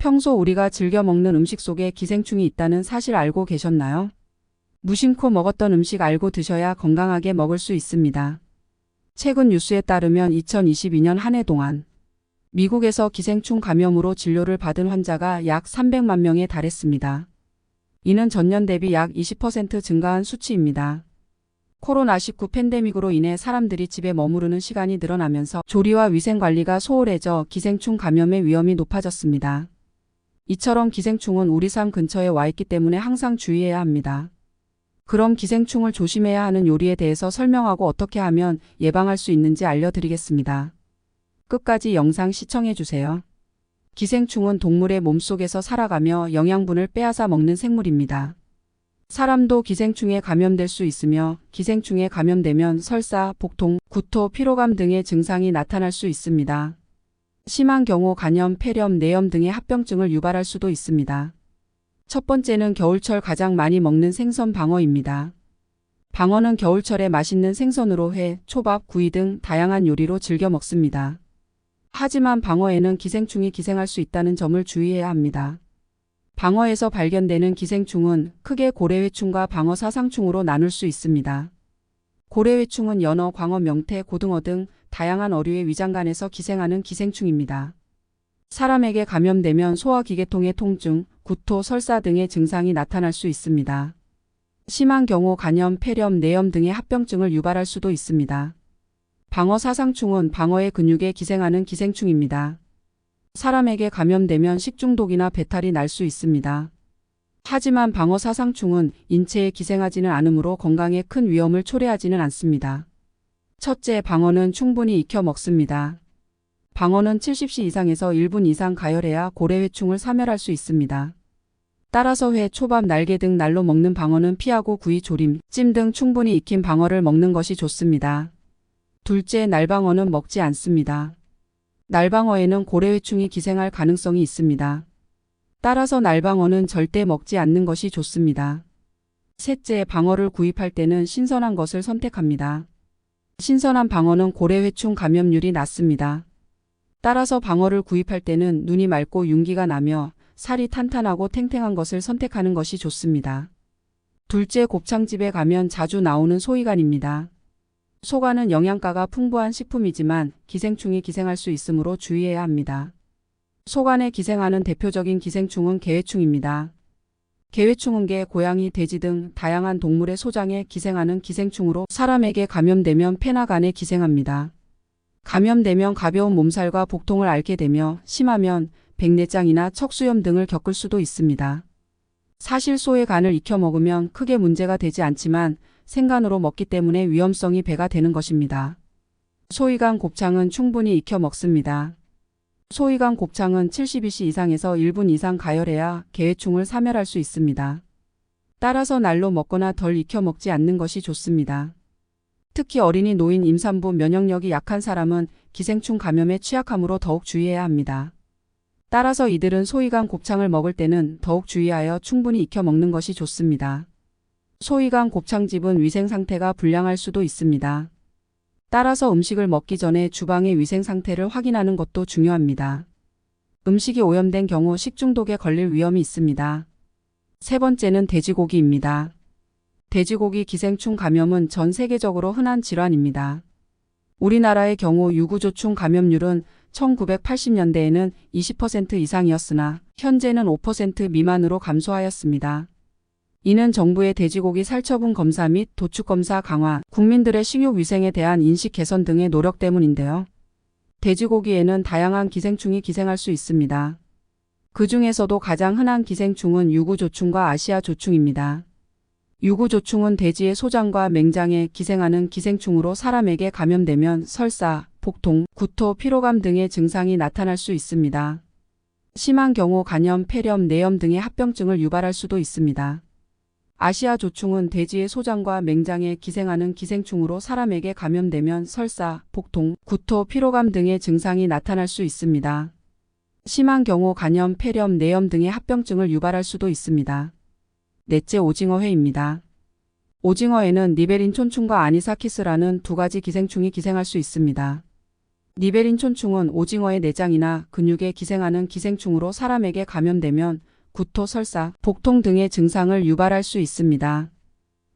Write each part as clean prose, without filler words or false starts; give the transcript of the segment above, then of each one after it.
평소 우리가 즐겨 먹는 음식 속에 기생충이 있다는 사실 알고 계셨나요? 무심코 먹었던 음식 알고 드셔야 건강하게 먹을 수 있습니다. 최근 뉴스에 따르면 2022년 한 해 동안 미국에서 기생충 감염으로 진료를 받은 환자가 약 300만 명에 달했습니다. 이는 전년 대비 약 20% 증가한 수치입니다. 코로나19 팬데믹으로 인해 사람들이 집에 머무르는 시간이 늘어나면서 조리와 위생 관리가 소홀해져 기생충 감염의 위험이 높아졌습니다. 이처럼 기생충은 우리 삶 근처에 와 있기 때문에 항상 주의해야 합니다. 그럼 기생충을 조심해야 하는 요리에 대해서 설명하고 어떻게 하면 예방할 수 있는지 알려드리겠습니다. 끝까지 영상 시청해주세요. 기생충은 동물의 몸속에서 살아가며 영양분을 빼앗아 먹는 생물입니다. 사람도 기생충에 감염될 수 있으며 기생충에 감염되면 설사, 복통, 구토, 피로감 등의 증상이 나타날 수 있습니다. 심한 경우 간염, 폐렴, 뇌염 등의 합병증을 유발할 수도 있습니다. 첫 번째는 겨울철 가장 많이 먹는 생선 방어입니다. 방어는 겨울철에 맛있는 생선으로 회, 초밥, 구이 등 다양한 요리로 즐겨 먹습니다. 하지만 방어에는 기생충이 기생할 수 있다는 점을 주의해야 합니다. 방어에서 발견되는 기생충은 크게 고래회충과 방어 사상충으로 나눌 수 있습니다. 고래회충은 연어, 광어, 명태, 고등어 등 다양한 어류의 위장관에서 기생하는 기생충입니다. 사람에게 감염되면 소화기계통의 통증, 구토, 설사 등의 증상이 나타날 수 있습니다. 심한 경우 간염, 폐렴, 뇌염 등의 합병증을 유발할 수도 있습니다. 방어 사상충은 방어의 근육에 기생하는 기생충입니다. 사람에게 감염되면 식중독이나 배탈이 날 수 있습니다. 하지만 방어 사상충은 인체에 기생하지는 않으므로 건강에 큰 위험을 초래하지는 않습니다. 첫째, 방어는 충분히 익혀 먹습니다. 방어는 70시 이상에서 1분 이상 가열해야 고래회충을 사멸할 수 있습니다. 따라서 회, 초밥, 날개 등 날로 먹는 방어는 피하고 구이, 조림, 찜 등 충분히 익힌 방어를 먹는 것이 좋습니다. 둘째, 날방어는 먹지 않습니다. 날방어에는 고래회충이 기생할 가능성이 있습니다. 따라서 날방어는 절대 먹지 않는 것이 좋습니다. 셋째, 방어를 구입할 때는 신선한 것을 선택합니다. 신선한 방어는 고래회충 감염률이 낮습니다. 따라서 방어를 구입할 때는 눈이 맑고 윤기가 나며 살이 탄탄하고 탱탱한 것을 선택하는 것이 좋습니다. 둘째, 곱창집에 가면 자주 나오는 소이간입니다. 소간은 영양가가 풍부한 식품이지만 기생충이 기생할 수 있으므로 주의해야 합니다. 소간에 기생하는 대표적인 기생충은 개회충입니다. 개회충은 개, 고양이, 돼지 등 다양한 동물의 소장에 기생하는 기생충으로 사람에게 감염되면 폐나 간에 기생합니다. 감염되면 가벼운 몸살과 복통을 앓게 되며 심하면 백내장이나 척수염 등을 겪을 수도 있습니다. 사실 소의 간을 익혀 먹으면 크게 문제가 되지 않지만 생간으로 먹기 때문에 위험성이 배가 되는 것입니다. 소이간 곱창은 충분히 익혀 먹습니다. 소이간 곱창은 72시 이상에서 1분 이상 가열해야 개회충을 사멸할 수 있습니다. 따라서 날로 먹거나 덜 익혀 먹지 않는 것이 좋습니다. 특히 어린이, 노인, 임산부, 면역력이 약한 사람은 기생충 감염에 취약하므로 더욱 주의해야 합니다. 따라서 이들은 소이간 곱창을 먹을 때는 더욱 주의하여 충분히 익혀 먹는 것이 좋습니다. 소이간 곱창집은 위생 상태가 불량할 수도 있습니다. 따라서 음식을 먹기 전에 주방의 위생 상태를 확인하는 것도 중요합니다. 음식이 오염된 경우 식중독에 걸릴 위험이 있습니다. 세 번째는 돼지고기입니다. 돼지고기 기생충 감염은 전 세계적으로 흔한 질환입니다. 우리나라의 경우 유구조충 감염률은 1980년대에는 20% 이상이었으나 현재는 5% 미만으로 감소하였습니다. 이는 정부의 돼지고기 살처분 검사 및 도축 검사 강화, 국민들의 식육 위생에 대한 인식 개선 등의 노력 때문인데요. 돼지고기에는 다양한 기생충이 기생할 수 있습니다. 그 중에서도 가장 흔한 기생충은 유구조충과 아시아조충입니다. 유구조충은 돼지의 소장과 맹장에 기생하는 기생충으로 사람에게 감염되면 설사, 복통, 구토, 피로감 등의 증상이 나타날 수 있습니다. 심한 경우 간염, 폐렴, 뇌염 등의 합병증을 유발할 수도 있습니다. 아시아조충은 돼지의 소장과 맹장에 기생하는 기생충으로 사람에게 감염되면 설사, 복통, 구토, 피로감 등의 증상이 나타날 수 있습니다. 심한 경우 간염, 폐렴, 뇌염 등의 합병증을 유발할 수도 있습니다. 넷째, 오징어회입니다. 오징어에는 니베린 촌충과 아니사키스라는 두 가지 기생충이 기생할 수 있습니다. 니베린 촌충은 오징어의 내장이나 근육에 기생하는 기생충으로 사람에게 감염되면 구토, 설사, 복통 등의 증상을 유발할 수 있습니다.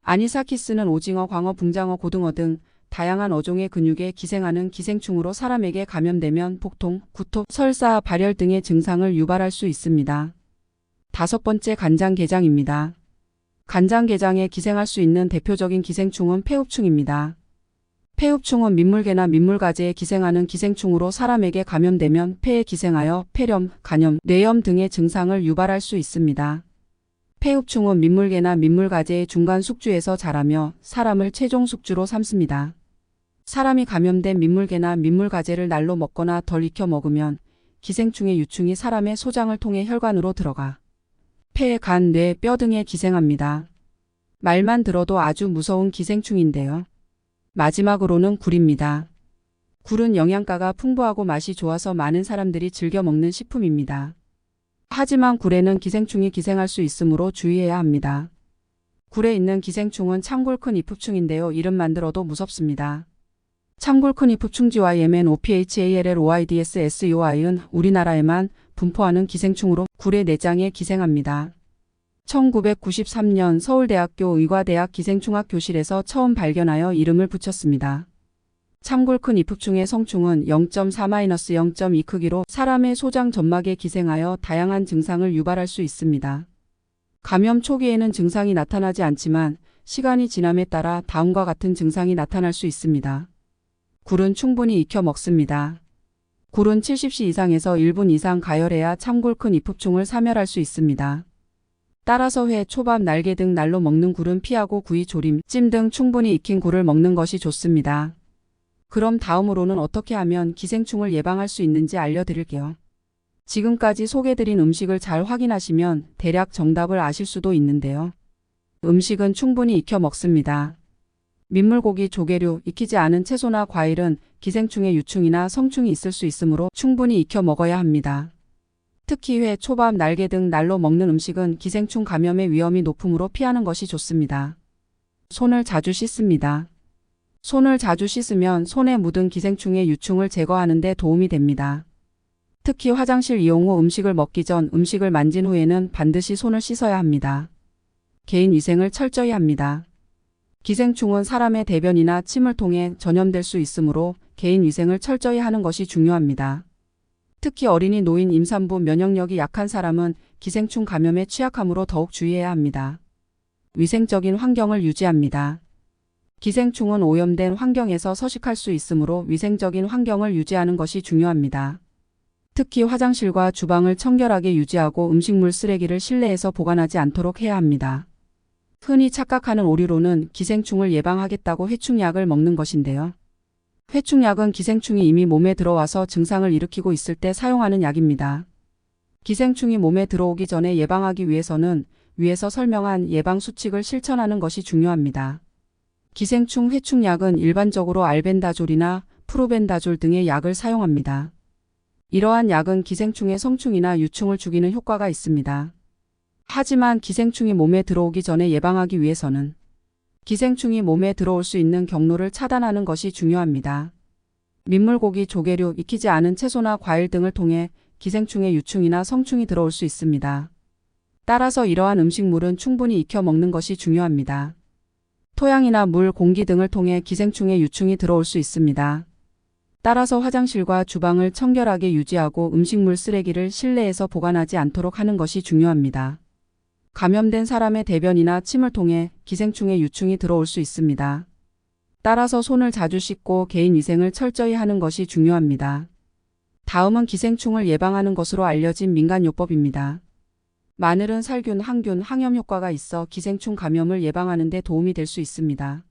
아니사키스는 오징어, 광어, 붕장어, 고등어 등 다양한 어종의 근육에 기생하는 기생충으로 사람에게 감염되면 복통, 구토, 설사, 발열 등의 증상을 유발할 수 있습니다. 5번째, 간장게장입니다. 간장게장에 기생할 수 있는 대표적인 기생충은 폐흡충입니다. 폐흡충은 민물개나 민물가재에 기생하는 기생충으로 사람에게 감염되면 폐에 기생하여 폐렴, 간염, 뇌염 등의 증상을 유발할 수 있습니다. 폐흡충은 민물개나 민물가재의 중간 숙주에서 자라며 사람을 최종 숙주로 삼습니다. 사람이 감염된 민물개나 민물가재를 날로 먹거나 덜 익혀 먹으면 기생충의 유충이 사람의 소장을 통해 혈관으로 들어가 폐, 간, 뇌, 뼈 등에 기생합니다. 말만 들어도 아주 무서운 기생충인데요. 마지막으로는 굴입니다. 굴은 영양가가 풍부하고 맛이 좋아서 많은 사람들이 즐겨 먹는 식품입니다. 하지만 굴에는 기생충이 기생할 수 있으므로 주의해야 합니다. 굴에 있는 기생충은 창골큰 이풋충인데요. 이름만 들어도 무섭습니다. 창골큰 이풋충지와 예멘 OPHALLOIDSSEOI은 우리나라에만 분포하는 기생충으로 굴의 내장에 기생합니다. 1993년 서울대학교 의과대학 기생충학 교실에서 처음 발견하여 이름을 붙였습니다. 창골큰 이풋충의 성충은 0.4-0.2 크기로 사람의 소장 점막에 기생하여 다양한 증상을 유발할 수 있습니다. 감염 초기에는 증상이 나타나지 않지만 시간이 지남에 따라 다음과 같은 증상이 나타날 수 있습니다. 굴은 충분히 익혀 먹습니다. 굴은 70시 이상에서 1분 이상 가열해야 창골큰 이풋충을 사멸할 수 있습니다. 따라서 회, 초밥, 날개 등 날로 먹는 굴은 피하고 구이, 조림, 찜 등 충분히 익힌 굴을 먹는 것이 좋습니다. 그럼 다음으로는 어떻게 하면 기생충을 예방할 수 있는지 알려드릴게요. 지금까지 소개드린 음식을 잘 확인하시면 대략 정답을 아실 수도 있는데요. 음식은 충분히 익혀 먹습니다. 민물고기, 조개류, 익히지 않은 채소나 과일은 기생충의 유충이나 성충이 있을 수 있으므로 충분히 익혀 먹어야 합니다. 특히 회, 초밥, 날개 등 날로 먹는 음식은 기생충 감염의 위험이 높으므로 피하는 것이 좋습니다. 손을 자주 씻습니다. 손을 자주 씻으면 손에 묻은 기생충의 유충을 제거하는 데 도움이 됩니다. 특히 화장실 이용 후 음식을 먹기 전 음식을 만진 후에는 반드시 손을 씻어야 합니다. 개인 위생을 철저히 합니다. 기생충은 사람의 대변이나 침을 통해 전염될 수 있으므로 개인 위생을 철저히 하는 것이 중요합니다. 특히 어린이, 노인, 임산부, 면역력이 약한 사람은 기생충 감염에 취약하므로 더욱 주의해야 합니다. 위생적인 환경을 유지합니다. 기생충은 오염된 환경에서 서식할 수 있으므로 위생적인 환경을 유지하는 것이 중요합니다. 특히 화장실과 주방을 청결하게 유지하고 음식물 쓰레기를 실내에서 보관하지 않도록 해야 합니다. 흔히 착각하는 오류로는 기생충을 예방하겠다고 회충약을 먹는 것인데요. 회충약은 기생충이 이미 몸에 들어와서 증상을 일으키고 있을 때 사용하는 약입니다. 기생충이 몸에 들어오기 전에 예방하기 위해서는 위에서 설명한 예방 수칙을 실천하는 것이 중요합니다. 기생충 회충약은 일반적으로 알벤다졸이나 프로벤다졸 등의 약을 사용합니다. 이러한 약은 기생충의 성충이나 유충을 죽이는 효과가 있습니다. 하지만 기생충이 몸에 들어오기 전에 예방하기 위해서는 기생충이 몸에 들어올 수 있는 경로를 차단하는 것이 중요합니다. 민물고기, 조개류, 익히지 않은 채소나 과일 등을 통해 기생충의 유충이나 성충이 들어올 수 있습니다. 따라서 이러한 음식물은 충분히 익혀 먹는 것이 중요합니다. 토양이나 물, 공기 등을 통해 기생충의 유충이 들어올 수 있습니다. 따라서 화장실과 주방을 청결하게 유지하고 음식물 쓰레기를 실내에서 보관하지 않도록 하는 것이 중요합니다. 감염된 사람의 대변이나 침을 통해 기생충의 유충이 들어올 수 있습니다. 따라서 손을 자주 씻고 개인 위생을 철저히 하는 것이 중요합니다. 다음은 기생충을 예방하는 것으로 알려진 민간요법입니다. 마늘은 살균, 항균, 항염 효과가 있어 기생충 감염을 예방하는 데 도움이 될 수 있습니다.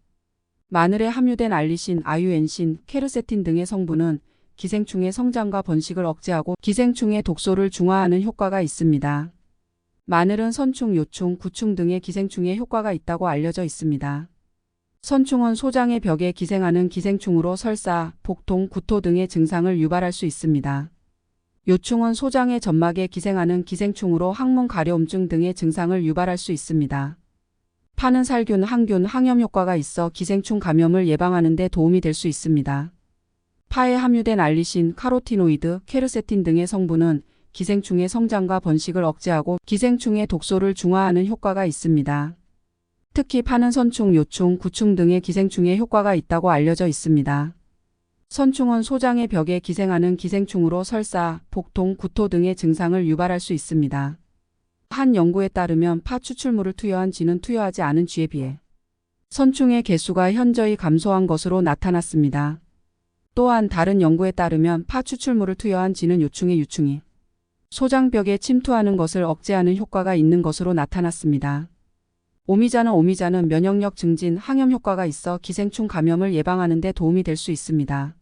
마늘에 함유된 알리신, 아유엔신, 케르세틴 등의 성분은 기생충의 성장과 번식을 억제하고 기생충의 독소를 중화하는 효과가 있습니다. 마늘은 선충, 요충, 구충 등의 기생충에 효과가 있다고 알려져 있습니다. 선충은 소장의 벽에 기생하는 기생충으로 설사, 복통, 구토 등의 증상을 유발할 수 있습니다. 요충은 소장의 점막에 기생하는 기생충으로 항문 가려움증 등의 증상을 유발할 수 있습니다. 파는 살균, 항균, 항염 효과가 있어 기생충 감염을 예방하는 데 도움이 될 수 있습니다. 파에 함유된 알리신, 카로티노이드, 퀘르세틴 등의 성분은 기생충의 성장과 번식을 억제하고 기생충의 독소를 중화하는 효과가 있습니다. 특히 파는 선충, 요충, 구충 등의 기생충에 효과가 있다고 알려져 있습니다. 선충은 소장의 벽에 기생하는 기생충으로 설사, 복통, 구토 등의 증상을 유발할 수 있습니다. 한 연구에 따르면 파 추출물을 투여한 쥐는 투여하지 않은 쥐에 비해 선충의 개수가 현저히 감소한 것으로 나타났습니다. 또한 다른 연구에 따르면 파 추출물을 투여한 쥐는 요충의 유충이 소장벽에 침투하는 것을 억제하는 효과가 있는 것으로 나타났습니다. 오미자는 면역력 증진, 항염 효과가 있어 기생충 감염을 예방하는 데 도움이 될 수 있습니다.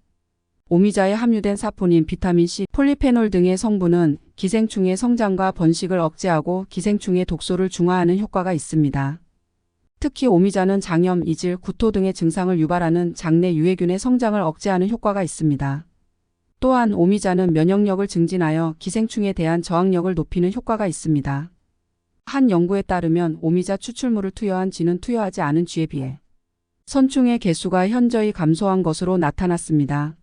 오미자에 함유된 사포닌, 비타민C, 폴리페놀 등의 성분은 기생충의 성장과 번식을 억제하고 기생충의 독소를 중화하는 효과가 있습니다. 특히 오미자는 장염, 이질, 구토 등의 증상을 유발하는 장내 유해균의 성장을 억제하는 효과가 있습니다. 또한 오미자는 면역력을 증진하여 기생충에 대한 저항력을 높이는 효과가 있습니다. 한 연구에 따르면 오미자 추출물을 투여한 쥐는 투여하지 않은 쥐에 비해 선충의 개수가 현저히 감소한 것으로 나타났습니다.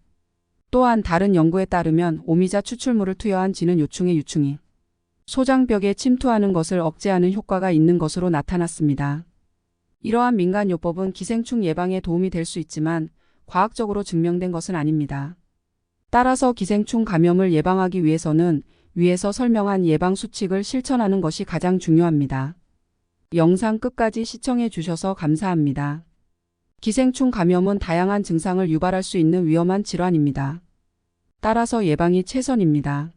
또한 다른 연구에 따르면 오미자 추출물을 투여한 쥐는 요충의 유충이 소장벽에 침투하는 것을 억제하는 효과가 있는 것으로 나타났습니다. 이러한 민간요법은 기생충 예방에 도움이 될 수 있지만 과학적으로 증명된 것은 아닙니다. 따라서 기생충 감염을 예방하기 위해서는 위에서 설명한 예방 수칙을 실천하는 것이 가장 중요합니다. 영상 끝까지 시청해 주셔서 감사합니다. 기생충 감염은 다양한 증상을 유발할 수 있는 위험한 질환입니다. 따라서 예방이 최선입니다.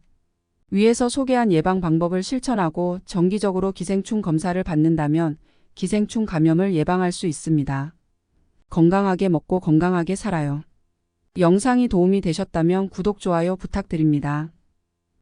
위에서 소개한 예방 방법을 실천하고 정기적으로 기생충 검사를 받는다면 기생충 감염을 예방할 수 있습니다. 건강하게 먹고 건강하게 살아요. 영상이 도움이 되셨다면 구독, 좋아요 부탁드립니다.